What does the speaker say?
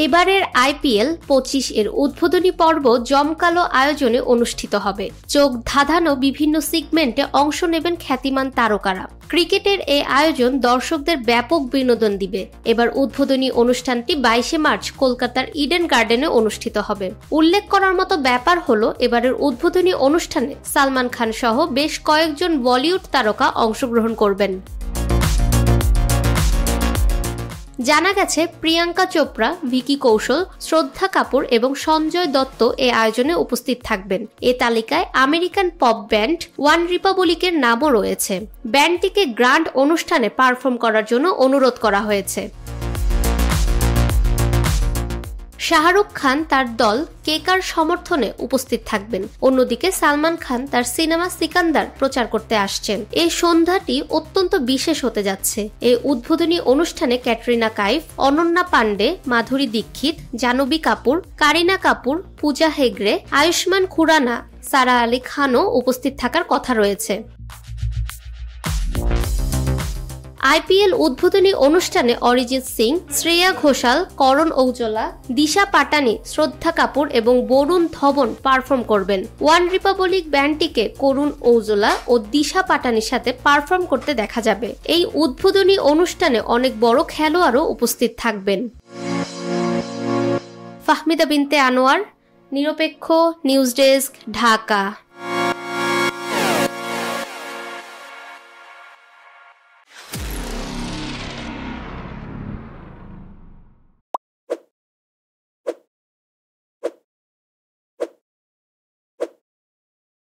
এবারের IPL 25 এর উদ্বোধনী পর্ব জমকালো আয়োজনে অনুষ্ঠিত হবে। চোখ ধাঁধানো বিভিন্ন সেগমেন্টে অংশ নেবেন খ্যাতিমান তারকারা। ক্রিকেটের এই আয়োজন দর্শকদের ব্যাপক বিনোদন দিবে। এবার উদ্বোধনী অনুষ্ঠানটি 22 মার্চ কলকাতার ইডেন গার্ডেনে অনুষ্ঠিত হবে। উল্লেখ করার মতো ব্যাপার হলো এবারের উদ্বোধনী অনুষ্ঠানে সালমান খান সহ বেশ কয়েকজন বলিউড তারকা অংশগ্রহণ করবেন। জানা গেছে প্রিয়াঙ্কা চোপড়া, ভিকি কৌশল, শ্রদ্ধা কাপুর এবং সঞ্জয় দত্ত এই আয়োজনে উপস্থিত থাকবেন। এ তালিকায় আমেরিকান পপ ব্যান্ড ওয়ান রিপাবলিকের নামও রয়েছে। ব্যান্ডটিকে গ্র্যান্ড অনুষ্ঠানে পারফর্ম করার জন্য অনুরোধ করা হয়েছে। শাহরুখ খান তার দল কেকার সমর্থনে উপস্থিত থাকবেন। অন্যদিকে সালমান খান তার সিনেমা সিকান্দার প্রচার করতে আসছেন। এই সন্ধ্যাটি অত্যন্ত বিশেষ হতে যাচ্ছে। এই উদ্বোধনী অনুষ্ঠানে ক্যাটরিনা কাইফ, অনন্যা পান্ডে, মাধুরী দীক্ষিত, জাহ্নবী কাপুর, কারিনা কাপুর, পূজা হেগড়ে, আয়ুষ্মান খুরানা, সারা আলী খানও উপস্থিত থাকার কথা রয়েছে। IPL উদ্বোধনী অনুষ্ঠানে অরিজিৎ সিং, শ্রেয়া ঘোষাল, করণ ঔজলা, দিশা পাটানি, শ্রদ্ধা কাপুর এবং বরুণ ধবন পারফর্ম করবেন। ওয়ান রিপাবলিক ব্যান্ডটিকে করণ ঔজলা ও দিশা পাটানির সাথে পারফর্ম করতে দেখা যাবে। এই উদ্বোধনী অনুষ্ঠানে অনেক বড় খেলোয়াড়ও উপস্থিত থাকবেন। ফাহমিদা বিনতে আনোয়ার, নিরপেক্ষ নিউজ ডেস্ক, ঢাকা।